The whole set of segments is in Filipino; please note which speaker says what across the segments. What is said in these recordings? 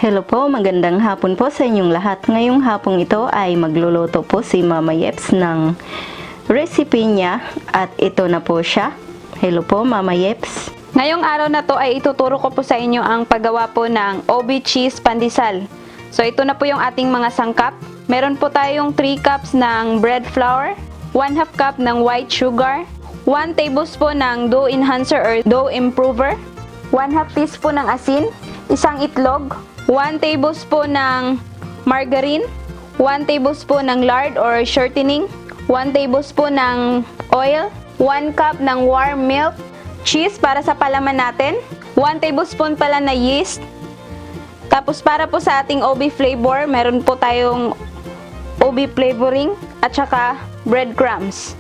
Speaker 1: Hello po, magandang hapon po sa inyong lahat. Ngayong hapong ito ay magluluto po si Mama Yeps ng recipe niya at ito na po siya. Hello po Mama Yeps.
Speaker 2: Ngayong araw na to ay ituturo ko po sa inyo ang paggawa po ng OB cheese pandesal. So ito na po yung ating mga sangkap. Meron po tayong 3 cups ng bread flour, 1/2 cup ng white sugar, 1 tablespoon ng dough enhancer or dough improver, 1/2 teaspoon ng asin, isang itlog, 1 tablespoon ng margarine, 1 tablespoon ng lard or shortening, 1 tablespoon ng oil, 1 cup ng warm milk, cheese para sa palaman natin, 1 tablespoon pala na yeast. Tapos para po sa ating OB flavor, meron po tayong OB flavoring at saka breadcrumbs.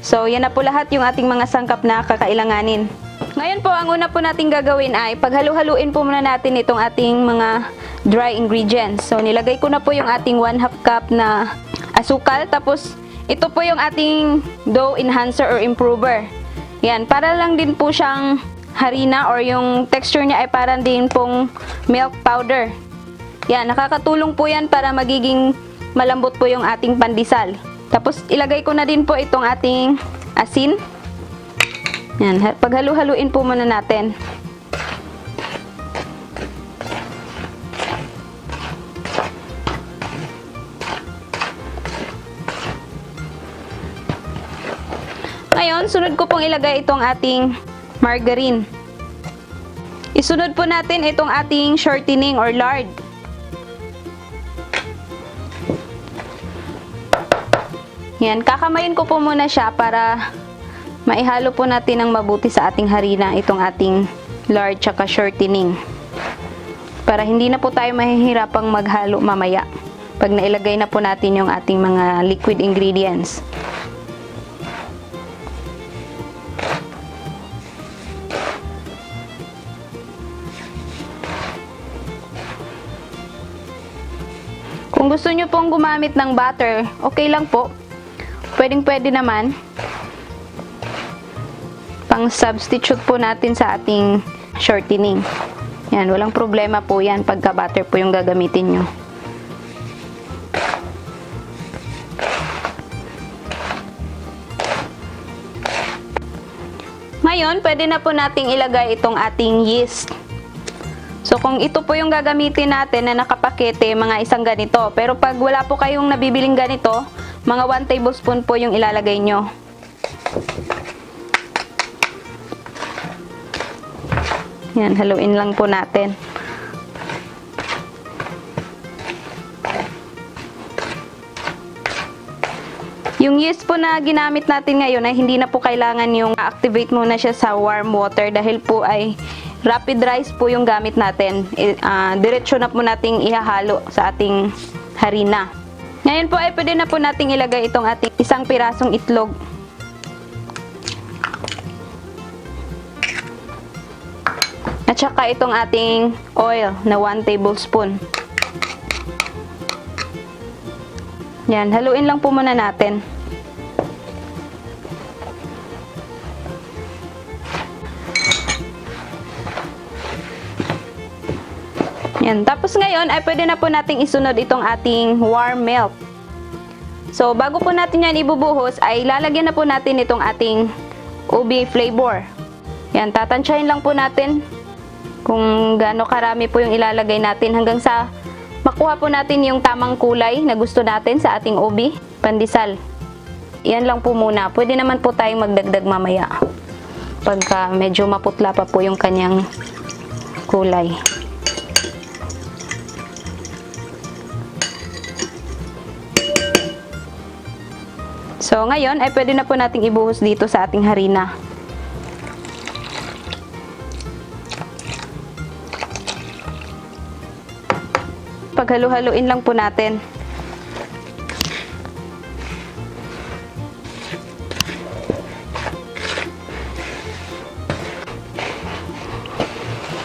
Speaker 2: So yan na po lahat yung ating mga sangkap na kakailanganin. Ngayon po, ang una po natin gagawin ay paghalu-haluin po muna natin itong ating mga dry ingredients. So nilagay ko na po yung ating 1/2 cup na asukal. Tapos ito po yung ating dough enhancer or improver. Yan, para lang din po siyang harina or yung texture niya ay parang din pong milk powder. Yan, nakakatulong po yan para magiging malambot po yung ating pandesal. Tapos ilagay ko na din po itong ating asin. Yan, paghalu-haluin po muna natin. Ngayon, sunod ko pong ilagay itong ating margarine. Isunod po natin itong ating shortening or lard. Yan, kakamayin ko po muna siya para maihalo po natin ng mabuti sa ating harina itong ating lard tsaka shortening. Para hindi na po tayo mahihirapang maghalo mamaya pag nailagay na po natin yung ating mga liquid ingredients. Kung gusto nyo pong gumamit ng butter, okay lang po. Pwedeng-pwede naman. Pang substitute po natin sa ating shortening. Yan, walang problema po yan pagka butter po yung gagamitin nyo. Ngayon, pwede na po nating ilagay itong ating yeast. So, kung ito po yung gagamitin natin na nakapakete, mga isang ganito. Pero pag wala po kayong nabibiling ganito, mga 1 tablespoon po yung ilalagay nyo. Yan, haluin lang po natin. Yung yeast po na ginamit natin ngayon ay hindi na po kailangan yung activate muna siya sa warm water dahil po ay rapid rise po yung gamit natin. Diretso na po nating ihahalo sa ating harina. Ngayon po ay pwede na po nating ilagay itong ating isang pirasong itlog. At saka itong ating oil na 1 tablespoon. Yan, haluin lang po muna natin. Yan, tapos ngayon ay pwede na po nating isunod itong ating warm milk. So, bago po natin yan ibubuhos, ay lalagyan na po natin itong ating OB flavor. Yan, tatansyahin lang po natin kung gaano karami po yung ilalagay natin hanggang sa makuha po natin yung tamang kulay na gusto natin sa ating OB pandesal. Yan lang po muna. Pwede naman po tayong magdagdag mamaya pagka medyo maputla pa po yung kanyang kulay. So, ngayon ay pwede na po nating ibuhos dito sa ating harina. Paghalu-haluin lang po natin.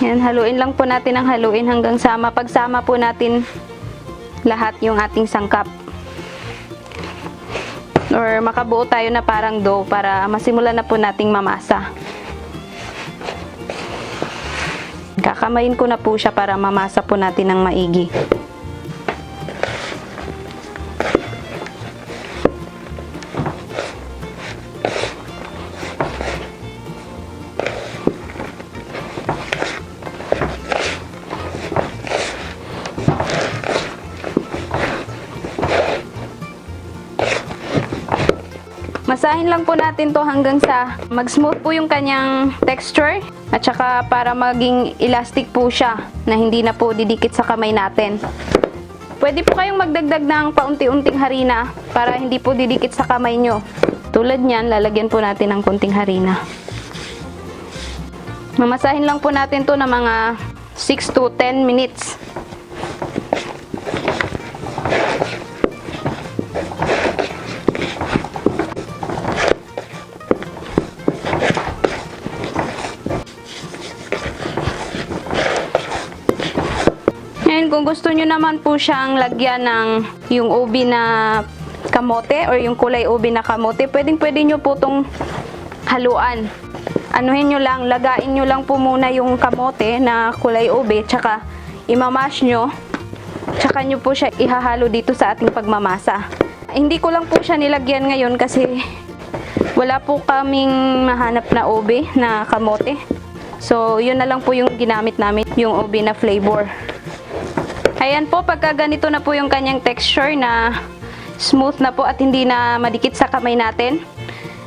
Speaker 2: Yan, haluin lang po natin ang haluin hanggang sa mapagsama po natin lahat yung ating sangkap. Or makabuo tayo na parang dough para masimulan na po nating mamasa. Kakamayin ko na po siya para mamasa po natin ng maigi. Masahin lang po natin to hanggang sa mag-smooth po yung kanyang texture at saka para maging elastic po siya na hindi na po didikit sa kamay natin. Pwede po kayong magdagdag ng paunti-unting harina para hindi po didikit sa kamay nyo. Tulad nyan, lalagyan po natin ng konting harina. Mamasahin lang po natin to ng mga 6 to 10 minutes. Kung gusto nyo naman po siyang lagyan ng yung ubi na kamote or yung kulay ubi na kamote, pwede nyo po itong haluan. Anuhin nyo lang, lagain nyo lang po muna yung kamote na kulay ubi, tsaka imamash nyo, tsaka nyo po siya ihahalo dito sa ating pagmamasa. Hindi ko lang po siya nilagyan ngayon kasi wala po kaming mahanap na ubi na kamote. So, yun na lang po yung ginamit namin, yung ubi na flavor. Ayan po, pagka ganito na po yung kanyang texture na smooth na po at hindi na madikit sa kamay natin.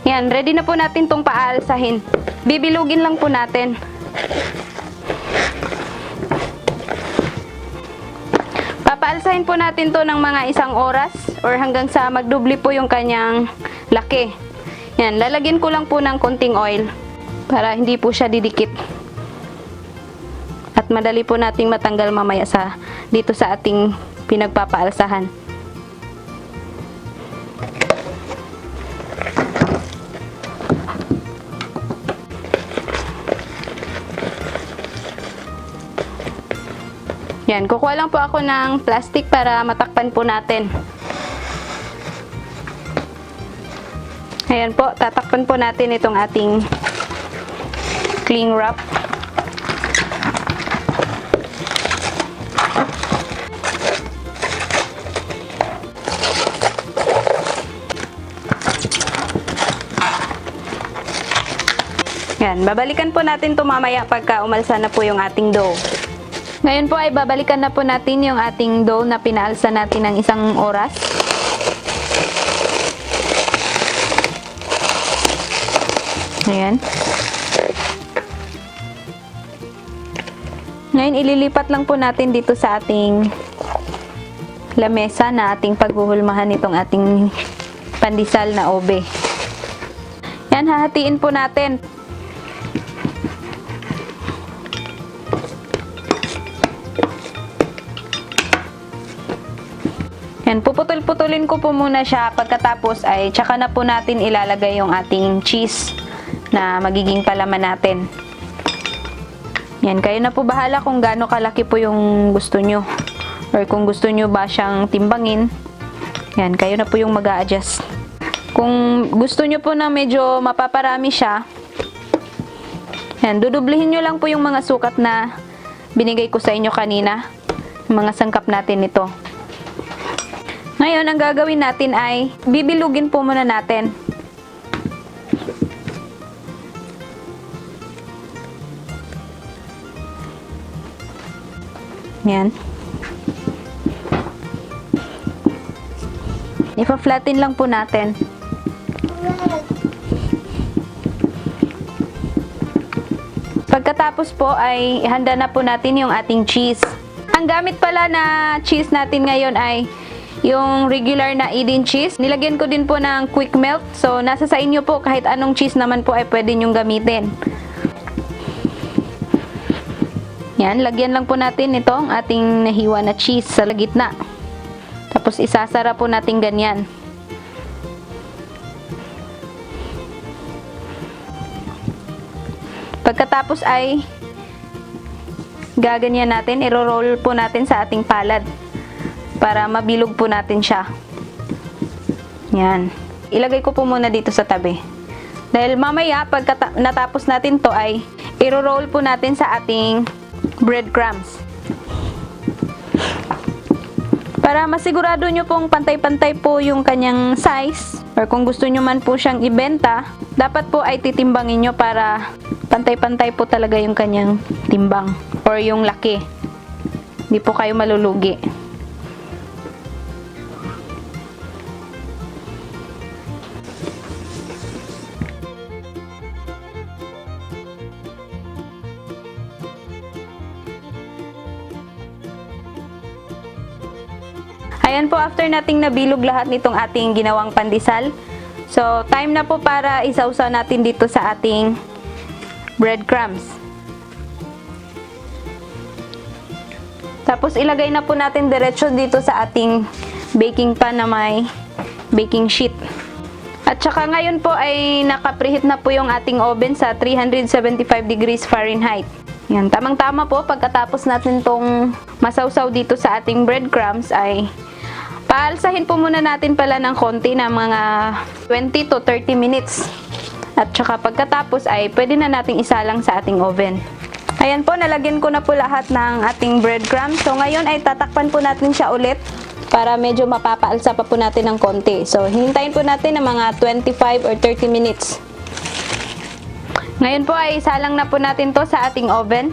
Speaker 2: Yan, ready na po natin tong paalsahin. Bibilugin lang po natin. Papaalsahin po natin to ng mga 1 oras or hanggang sa magdubli po yung kanyang laki. Yan, lalagyan ko lang po ng konting oil para hindi po siya didikit. At madali po nating matanggal mamaya dito sa ating pinagpapaalsahan. Yan, kukuha lang po ako ng plastic para matakpan po natin. Ayan po, tatakpan po natin itong ating cling wrap. Yan, babalikan po natin ito mamaya pagka umalsa na po yung ating dough. Ngayon po ay babalikan na po natin yung ating dough na pinaalsa natin ng 1 oras. Ayan. Ngayon ililipat lang po natin dito sa ating lamesa na ating paghuhulmahan itong ating pandesal na ube. Yan, hahatiin po natin. Yan, puputol-putulin ko po muna siya, pagkatapos ay tsaka na po natin ilalagay yung ating cheese na magiging palaman natin. Yan, kayo na po bahala kung gaano kalaki po yung gusto nyo or kung gusto nyo ba siyang timbangin. Yan, kayo na po yung mag-a-adjust. Kung gusto nyo po na medyo mapaparami siya, yan, dudublihin nyo lang po yung mga sukat na binigay ko sa inyo kanina, yung mga sangkap natin nito. Ngayon, ang gagawin natin ay bibilugin po muna natin. Yan. Ipa-flatten lang po natin. Pagkatapos po ay ihanda na po natin yung ating cheese. Ang gamit pala na cheese natin ngayon ay yung regular na Eden cheese. Nilagyan ko din po ng quick melt. So, nasa sa inyo po, kahit anong cheese naman po ay pwede nyong gamitin. Yan, lagyan lang po natin itong ating nahiwa na cheese sa gitna. Tapos, isasara po natin ganyan. Pagkatapos ay gaganyan natin, iro-roll po natin sa ating palad para mabilog po natin siya. Yan. Ilagay ko po muna dito sa tabi. Dahil mamaya, pag natapos natin to ay iro-roll po natin sa ating breadcrumbs. Para masigurado nyo pong pantay-pantay po yung kanyang size, or kung gusto nyo man po siyang ibenta, dapat po ay titimbangin nyo para pantay-pantay po talaga yung kanyang timbang or yung laki. Hindi po kayo malulugi. Ayan po, after nating nabilog lahat nitong ating ginawang pandesal. So, time na po para isausaw natin dito sa ating breadcrumbs. Tapos, ilagay na po natin diretso dito sa ating baking pan na may baking sheet. At saka ngayon po ay nakapreheat na po yung ating oven sa 375 degrees Fahrenheit. Yan, tamang-tama po pagkatapos natin tong masausaw dito sa ating breadcrumbs ay paalsahin po muna natin pala ng konti na mga 20 to 30 minutes. At saka pagkatapos ay pwede na nating isalang sa ating oven. Ayan po, nalagyan ko na po lahat ng ating breadcrumbs. So ngayon ay tatakpan po natin siya ulit para medyo mapapaalsa pa po natin ng konti. So hintayin po natin ng mga 25 or 30 minutes. Ngayon po ay isalang na po natin to sa ating oven.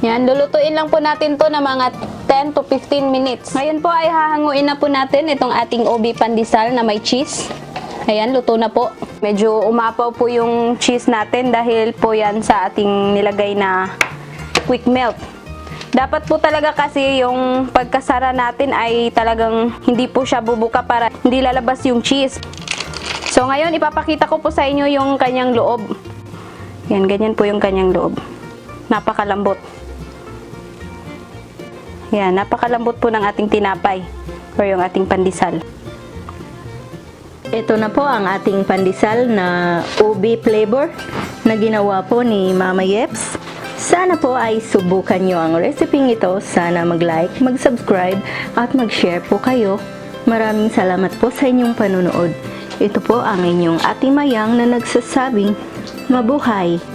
Speaker 2: Yan, lulutuin lang po natin to na mga 10 to 15 minutes. Ngayon po ay hahanguin na po natin itong ating OB pandesal na may cheese. Ayan, luto na po. Medyo umapaw po yung cheese natin dahil po yan sa ating nilagay na quick melt. Dapat po talaga kasi yung pagkasara natin ay talagang hindi po siya bubuka para hindi lalabas yung cheese. So ngayon ipapakita ko po sa inyo yung kanyang loob. Yan, ganyan po yung kanyang loob. Napakalambot. Yan, napakalambot po ng ating tinapay or yung ating pandesal.
Speaker 1: Ito na po ang ating pandesal na ubi flavor na ginawa po ni Mama Yeps. Sana po ay subukan nyo ang recipe ito. Sana mag-like, mag-subscribe at mag-share po kayo. Maraming salamat po sa inyong panunood. Ito po ang inyong Ate Mayang na nagsasabing mabuhay!